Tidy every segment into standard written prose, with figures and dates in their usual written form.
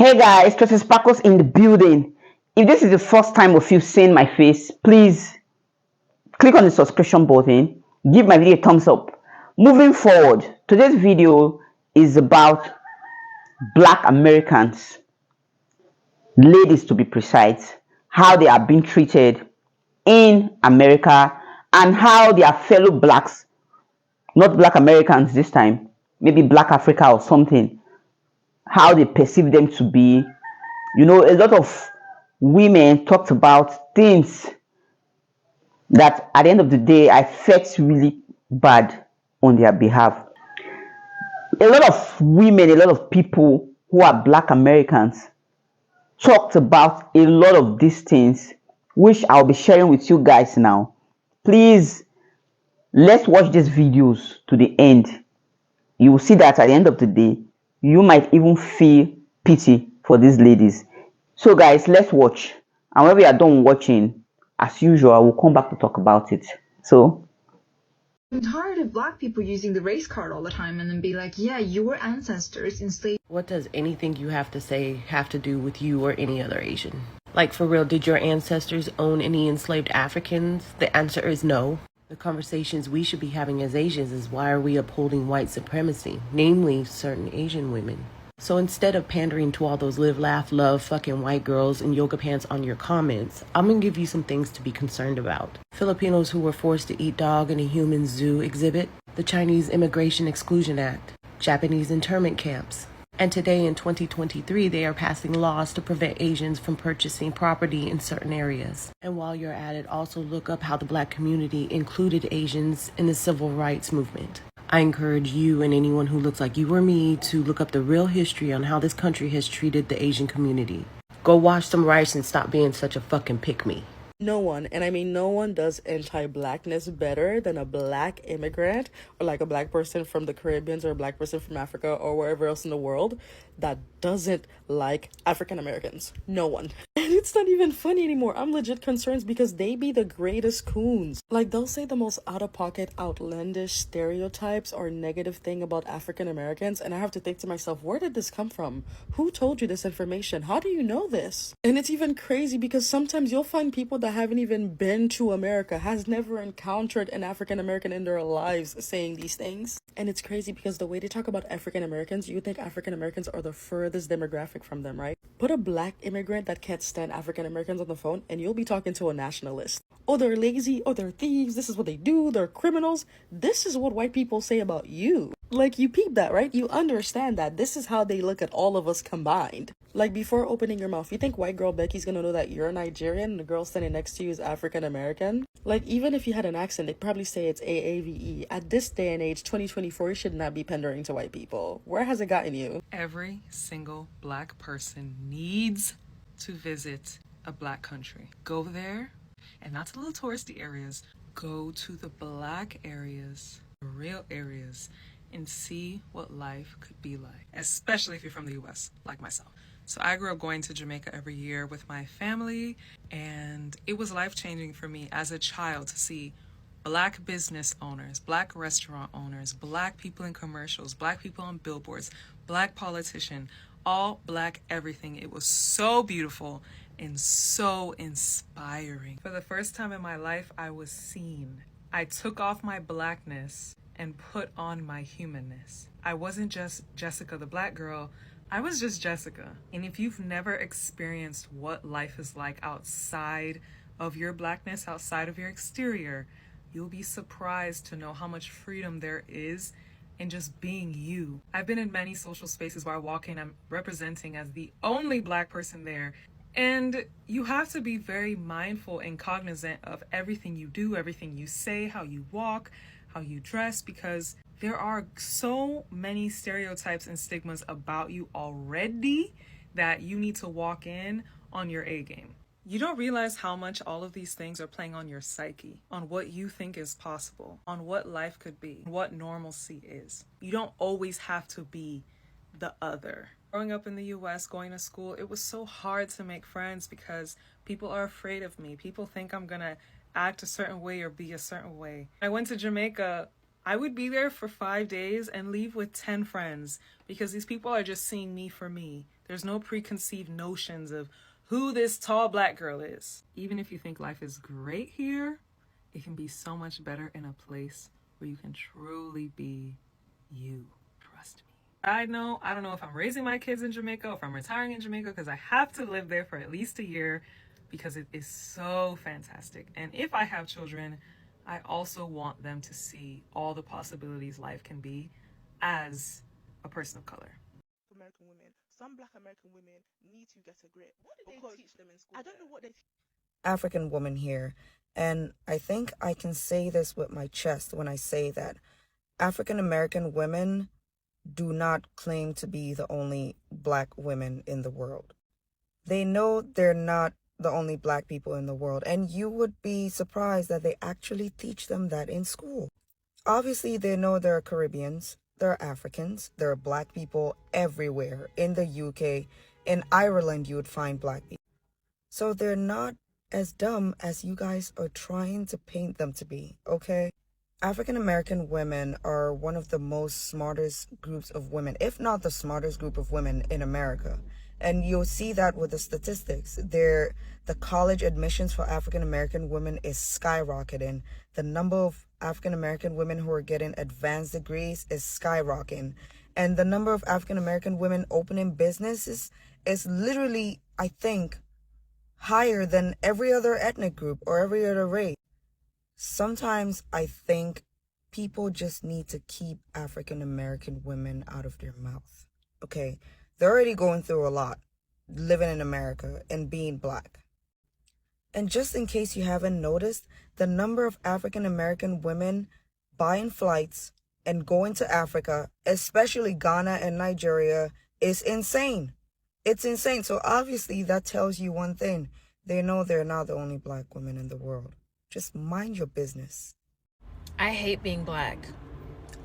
Hey guys, Tracy Sparkles in the building. If this is the first time of you seeing my face, please click on the subscription button, give my video a thumbs up. Moving forward, today's video is about Black Americans, ladies to be precise, how they are being treated in America and how their fellow blacks, not Black Americans this time, maybe Black Africa or something, how they perceive them to be. You know, a lot of women talked about things that at the end of the day I felt really bad on their behalf. A lot of women, a lot of people who are Black Americans talked about a lot of these things, which I'll be sharing with you guys now. Please, let's watch these videos to the end. You will see that at the end of the day, you might even feel pity for these ladies. So guys, let's watch. And when we are done watching, as usual, I will come back to talk about it. So I'm tired of black people using the race card all the time and then be like, yeah, your ancestors enslaved. What does anything you have to say have to do with you or any other Asian? Like, for real, did your ancestors own any enslaved Africans? The answer is no. The conversations we should be having as Asians is why are we upholding white supremacy, namely certain Asian women. So instead of pandering to all those live, laugh, love fucking white girls in yoga pants on your comments, I'm gonna give you some things to be concerned about. Filipinos who were forced to eat dog in a human zoo exhibit, the Chinese Immigration Exclusion Act, Japanese internment camps. And today in 2023, they are passing laws to prevent Asians from purchasing property in certain areas. And while you're at it, also look up how the Black community included Asians in the civil rights movement. I encourage you and anyone who looks like you or me to look up the real history on how this country has treated the Asian community. Go wash some rice and stop being such a fucking pick-me. No one, and I mean no one does anti-blackness better than a Black immigrant or like a Black person from the Caribbean or a Black person from Africa or wherever else in the world that doesn't like African Americans. No one. And it's not even funny anymore. I'm legit concerned because they be the greatest coons. Like, they'll say the most out-of-pocket, outlandish stereotypes or negative thing about African Americans, and I have to think to myself, where did this come from? Who told you this information? How do you know this? And it's even crazy because sometimes you'll find people that haven't even been to America, has never encountered an African American in their lives saying these things. And it's crazy because the way they talk about African Americans, you think African Americans are the furthest demographic from them, right? Put a Black immigrant that can't stand African Americans on the phone and you'll be talking to a nationalist. Oh, they're lazy. Oh, they're thieves. This is what they do. They're criminals. This is what white people say about you. Like, you peep that, right? You understand that this is how they look at all of us combined. Like, before opening your mouth, you think white girl Becky's gonna know that you're Nigerian and the girl standing next to you is African American? Like, even if you had an accent, they'd probably say it's AAVE. At this day and age, 2024, you should not be pandering to white people. Where has it gotten you? Every single Black person needs to visit a Black country. Go there, and not to the little touristy areas. Go to the Black areas, the real areas, and see what life could be like, especially if you're from the US, like myself. So I grew up going to Jamaica every year with my family, and it was life-changing for me as a child to see Black business owners, Black restaurant owners, Black people in commercials, Black people on billboards, Black politician, all Black everything. It was so beautiful and so inspiring. For the first time in my life, I was seen. I took off my Blackness and put on my humanness. I wasn't just Jessica the Black girl, I was just Jessica. And if you've never experienced what life is like outside of your Blackness, outside of your exterior, you'll be surprised to know how much freedom there is in just being you. I've been in many social spaces where I walk in, I'm representing as the only Black person there. And you have to be very mindful and cognizant of everything you do, everything you say, how you walk, how you dress, because there are so many stereotypes and stigmas about you already that you need to walk in on your A game. You don't realize how much all of these things are playing on your psyche, on what you think is possible, on what life could be, what normalcy is. You don't always have to be the other. Growing up in the US, going to school, it was so hard to make friends because people are afraid of me. People think I'm gonna act a certain way or be a certain way. I went to Jamaica, I would be there for 5 days and leave with 10 friends because these people are just seeing me for me. There's no preconceived notions of who this tall black girl is. Even if you think life is great here, it can be so much better in a place where you can truly be you. Trust me. I don't know if I'm raising my kids in Jamaica or if I'm retiring in Jamaica, because I have to live there for at least a year because it is so fantastic. And if I have children, I also want them to see all the possibilities life can be as a person of color. American women, some black American women need to get a grip. What did they teach them in school? I don't know what they African woman here, and I think I can say this with my chest when I say that African American women do not claim to be the only black women in the world. They know they're not the only black people in the world, and you would be surprised that they actually teach them that in school. Obviously, they know there are Caribbeans, there are Africans, there are black people everywhere. In the UK, in Ireland, you would find black people. So they're not as dumb as you guys are trying to paint them to be, okay? African American women are one of the most smartest groups of women, if not the smartest group of women in America. And you'll see that with the statistics. The college admissions for African American women is skyrocketing. The number of African American women who are getting advanced degrees is skyrocketing. And the number of African American women opening businesses is literally, I think, higher than every other ethnic group or every other race. Sometimes I think people just need to keep African American women out of their mouth. Okay, they're already going through a lot living in America and being black. And just in case you haven't noticed, the number of African American women buying flights and going to Africa, especially Ghana and Nigeria, is insane. It's insane. So obviously that tells you one thing. They know they're not the only black women in the world. Just mind your business. I hate being black.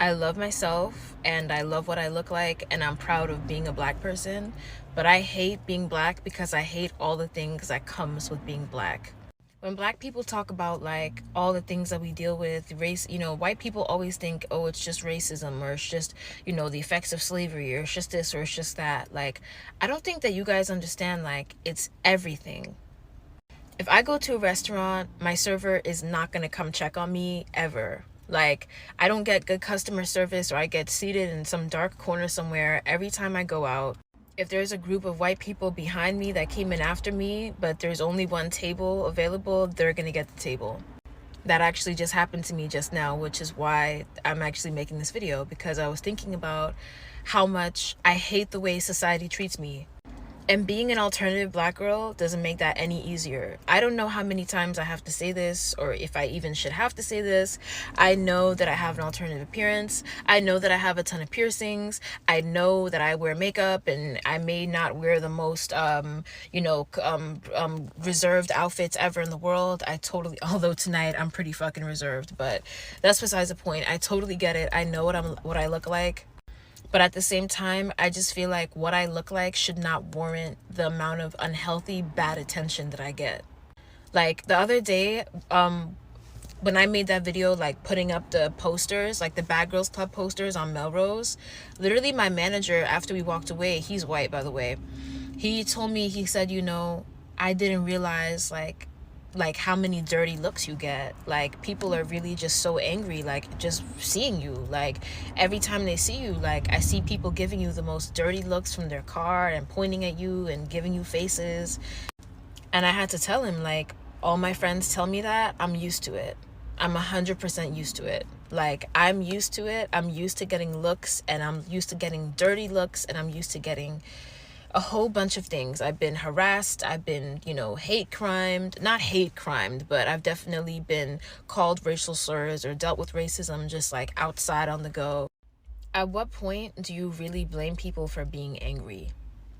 I love myself and I love what I look like and I'm proud of being a black person, but I hate being black because I hate all the things that comes with being black. When black people talk about like all the things that we deal with, race, white people always think, oh, it's just racism or it's just, the effects of slavery or it's just this or it's just that. Like, I don't think that you guys understand, like, it's everything. If I go to a restaurant, my server is not going to come check on me ever. Like, I don't get good customer service or I get seated in some dark corner somewhere every time I go out. If there's a group of white people behind me that came in after me, but there's only one table available, they're going to get the table. That actually just happened to me just now, which is why I'm actually making this video, because I was thinking about how much I hate the way society treats me. And being an alternative black girl doesn't make that any easier. I don't know how many times I have to say this, or if I even should have to say this. I know that I have an alternative appearance. I know that I have a ton of piercings. I know that I wear makeup, and I may not wear the most, reserved outfits ever in the world. Although tonight I'm pretty fucking reserved, but that's besides the point. I totally get it. I know what I look like. But at the same time, I just feel like what I look like should not warrant the amount of unhealthy, bad attention that I get. Like the other day, when I made that video, like putting up the posters, like the Bad Girls Club posters on Melrose, literally my manager, after we walked away, he's white, by the way, he told me, he said, I didn't realize like how many dirty looks you get. Like, people are really just so angry, like, just seeing you. Like, every time they see you, like, I see people giving you the most dirty looks from their car and pointing at you and giving you faces. And I had to tell him, like, all my friends tell me that. I'm used to it. I'm 100% used to it. Like, I'm used to it. I'm used to getting looks, and I'm used to getting dirty looks, and I'm used to getting a whole bunch of things. I've been harassed. I've been, hate crimed. Not hate crimed, but I've definitely been called racial slurs or dealt with racism just like outside on the go. At what point do you really blame people for being angry?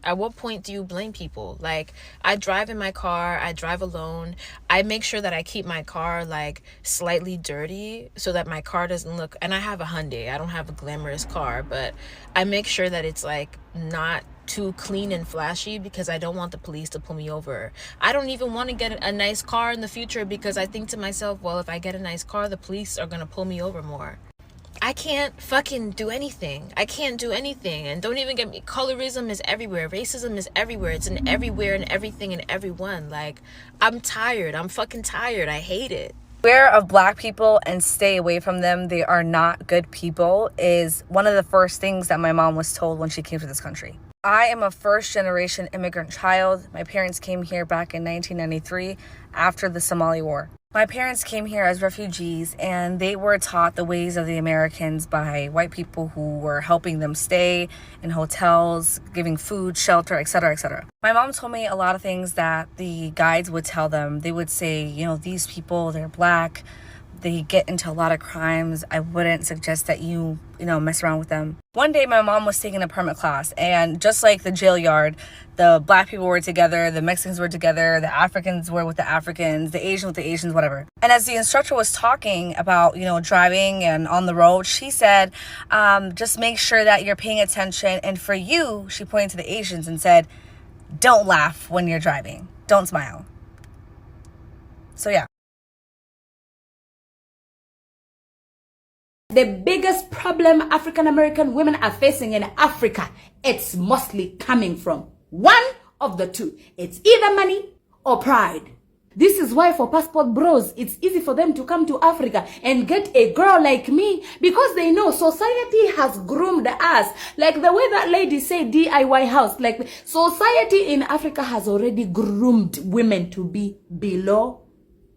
At what point do you blame people? Like, I drive in my car, I drive alone. I make sure that I keep my car like slightly dirty so that my car doesn't look, and I have a Hyundai. I don't have a glamorous car, but I make sure that it's like not too clean and flashy because I don't want the police to pull me over. I don't even want to get a nice car in the future because I think to myself, well, if I get a nice car, the police are going to pull me over more. I can't fucking do anything. I can't do anything. And don't even get me, colorism is everywhere. Racism is everywhere. It's in everywhere and everything and everyone. Like, I'm tired. I'm fucking tired. I hate it. Beware of black people and stay away from them. They are not good people is one of the first things that my mom was told when she came to this country. I am a first-generation immigrant child. My parents came here back in 1993 after the Somali War. My parents came here as refugees, and they were taught the ways of the Americans by white people who were helping them stay in hotels, giving food, shelter, etc., etc. My mom told me a lot of things that the guides would tell them. They would say, you know, these people, they're black, they get into a lot of crimes. I wouldn't suggest that you mess around with them. One day, my mom was taking a permit class, and just like the jail yard, the black people were together, the Mexicans were together, the Africans were with the Africans, the Asians with the Asians, whatever. And as the instructor was talking about, driving and on the road, she said, just make sure that you're paying attention. And for you, she pointed to the Asians and said, don't laugh when you're driving. Don't smile. So yeah. The biggest problem African American women are facing in Africa, it's mostly coming from one of the two. It's either money or pride. This is why for passport bros, it's easy for them to come to Africa and get a girl like me because they know society has groomed us. Like the way that lady said DIY house, like society in Africa has already groomed women to be below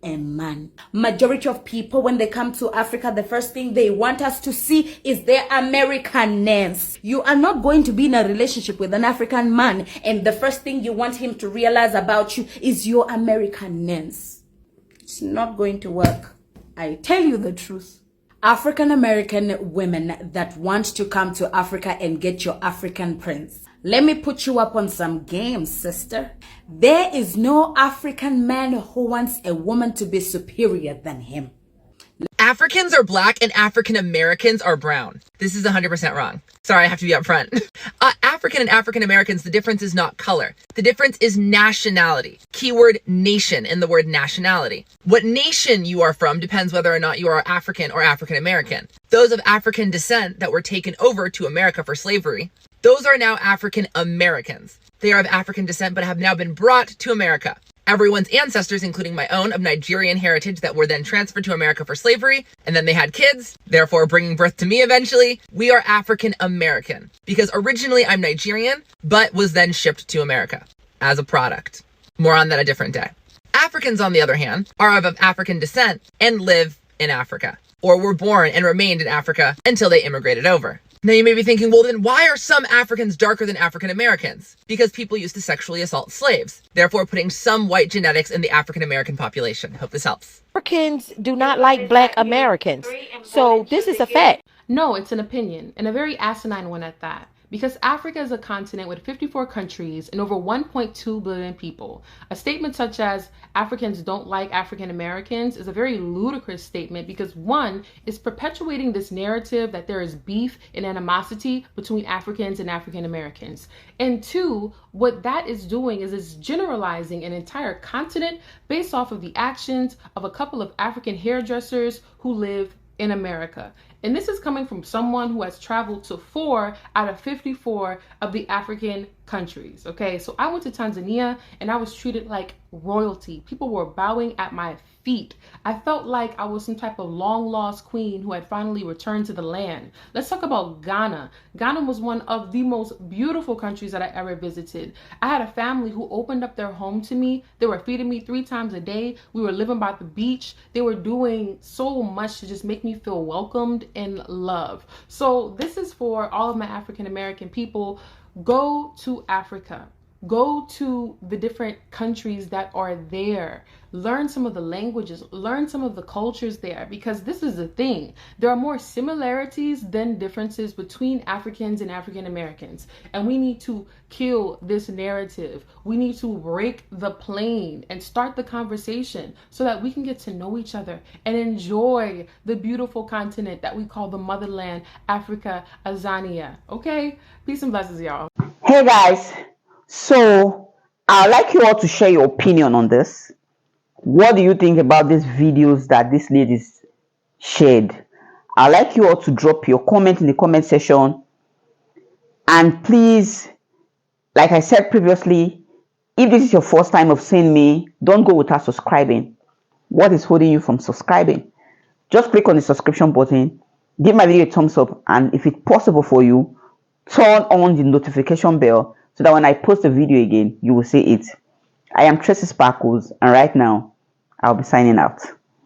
a man. Majority of people, when they come to Africa, the first thing they want us to see is their Americanness. You are not going to be in a relationship with an African man and the first thing you want him to realize about you is your Americanness. It's not going to work. I tell you the truth. African American women that want to come to Africa and get your African prince. Let me put you up on some games, sister. There is no African man who wants a woman to be superior than him. Africans are black and African Americans are brown. This is 100% wrong. Sorry, I have to be upfront. African and African Americans, the difference is not color. The difference is nationality. Keyword nation in the word nationality. What nation you are from depends whether or not you are African or African American. Those of African descent that were taken over to America for slavery, those are now African Americans. They are of African descent but have now been brought to America. Everyone's ancestors, including my own, of Nigerian heritage that were then transferred to America for slavery, and then they had kids, therefore bringing birth to me eventually. We are African American because originally I'm Nigerian, but was then shipped to America as a product. More on that a different day. Africans, on the other hand, are of African descent and live in Africa, or were born and remained in Africa until they immigrated over. Now you may be thinking, well then why are some Africans darker than African Americans? Because people used to sexually assault slaves, therefore putting some white genetics in the African American population. Hope this helps. Africans do not like black Americans. So this is a fact. No, it's an opinion, and a very asinine one at that. Because Africa is a continent with 54 countries and over 1.2 billion people. A statement such as Africans don't like African Americans is a very ludicrous statement because one, is perpetuating this narrative that there is beef and animosity between Africans and African Americans. And two, what that is doing is it's generalizing an entire continent based off of the actions of a couple of African hairdressers who live in America. And this is coming from someone who has traveled to 4 out of 54 of the African countries. Okay, so I went to Tanzania and I was treated like royalty. People were bowing at my feet. I felt like I was some type of long lost queen who had finally returned to the land. Let's talk about Ghana. Ghana was one of the most beautiful countries that I ever visited. I had a family who opened up their home to me. They were feeding me 3 times a day. We were living by the beach. They were doing so much to just make me feel welcomed and loved. So this is for all of my African American people. Go to Africa. Go to the different countries that are there. Learn some of the languages, learn some of the cultures there, because this is the thing. There are more similarities than differences between Africans and African Americans. And we need to kill this narrative. We need to break the plane and start the conversation so that we can get to know each other and enjoy the beautiful continent that we call the motherland, Africa, Azania. Okay? Peace and blessings, y'all. Hey guys, so I'd like you all to share your opinion on this. What do you think about these videos that this lady shared? I'd like you all to drop your comment in the comment section. And please, like I said previously, if this is your first time of seeing me, don't go without subscribing. What is holding you from subscribing? Just click on the subscription button, give my video a thumbs up, and if it's possible for you, turn on the notification bell so that when I post a video again, you will see it. I am Tracy Sparkles, and right now, I'll be signing out.